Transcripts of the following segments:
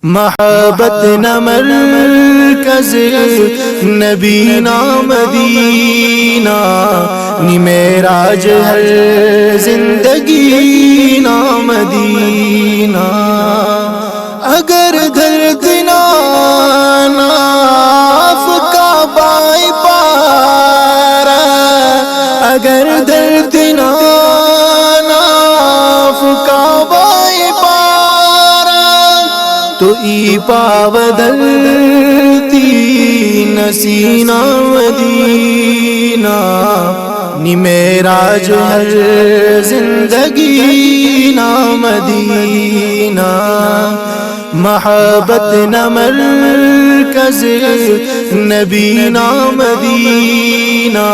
محبت نہ مرکز نبینا مدینہ نی معراج ہر زندگی نا مدینہ اگر درد ناف کا بائی پارا اگر درد ناف کا بائی پارا تو ای پاودلتی نسینہ مدینہ نی معراج ہر زندگی نا مدینہ محبت نہ مرکز نبینا مدینہ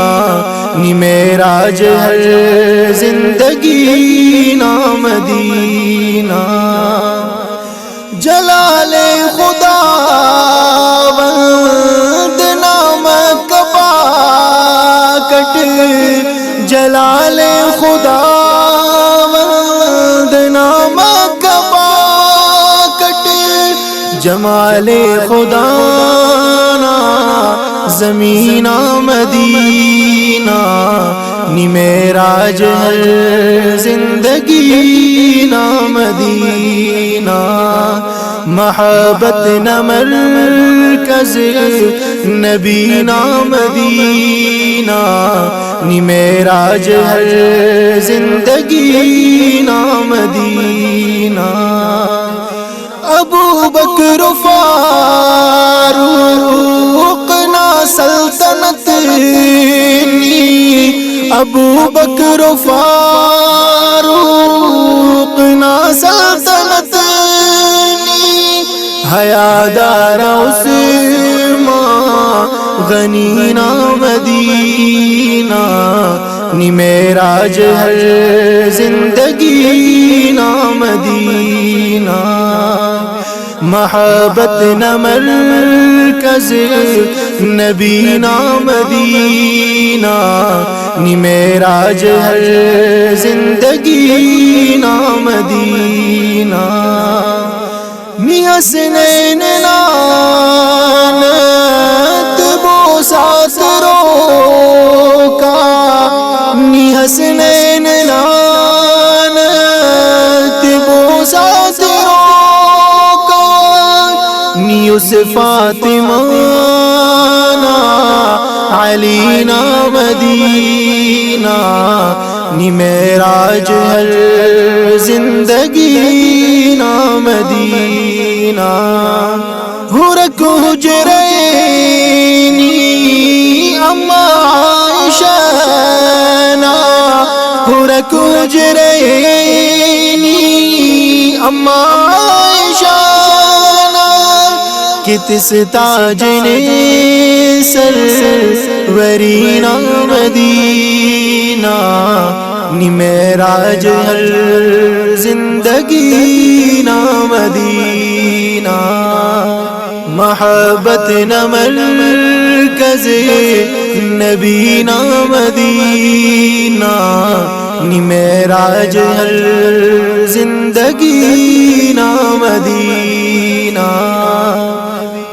نی معراج ہر زندگی نا مدینہ جلال خدا وند نام کپا کٹ جلال خدا وند نام کپا کٹ جمال خدا نا زمین مدینہ نی معراج ہر زندگی نا مدینہ محبت نہ مرکز نبینا مدینہ نی معراج ہر زندگی نا مدینہ ابو بکر فاروق نا سلطنت نی ابو بکر فاروق نا سلطنت حیادار عثمان غنی نا مدینہ نی معراج ہر زندگی نا مدینہ محبت نہ مرکز نبینا مدینہ نی معراج ہر زندگی نا مدینہ نی حسنین نانت بو ساترو کا نی حسنین نانت بو ساترو کا نی اس فاطمہ نا علی نا مدینہ نی معراج ہر زندگی نا مدینہ ہرک حجرینی اما عائشہ نا ہرک حجرینی اما عائشہ نا کتس تاج نے سرورینا مدینہ نی معراج ہر زندگی نا مدینہ محبت نہ مرکز نبینا مدینہ نی معراج ہر زندگی نا مدینہ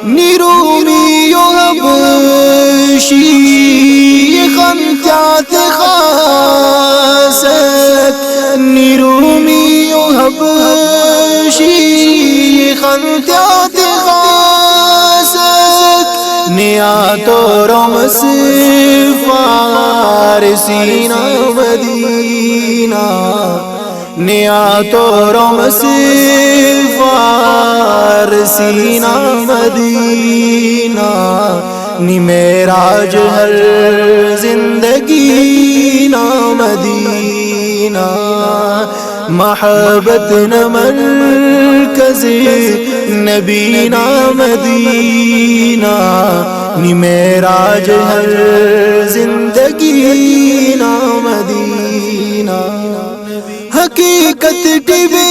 نی رومی و حبشی خمتیات خاصت نی رومی و حبشی خمتیات خاصت نیات و رمس فارسی نا مدینہ نیات و رمس فارسی نا مدینہ نی معراج ہر زندگی نا مدینہ محبت نہ مرکز نبینا مدینہ نی معراج ہر زندگی نا مدینہ حقیقت ٹبے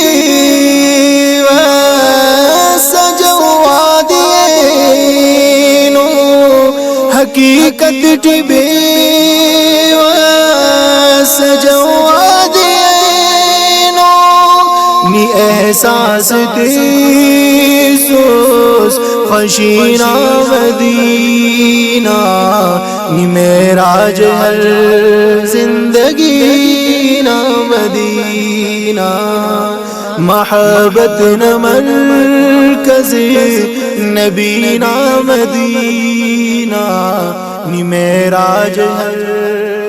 سجوا دیے نو حقیقت ٹبے سجوا دیے نو نی احساس دے سو خشینا مدینہ نی معراج ہر زندگی نا مدینہ محبت نا مرکز نبی نا مدینہ نی معراج ہر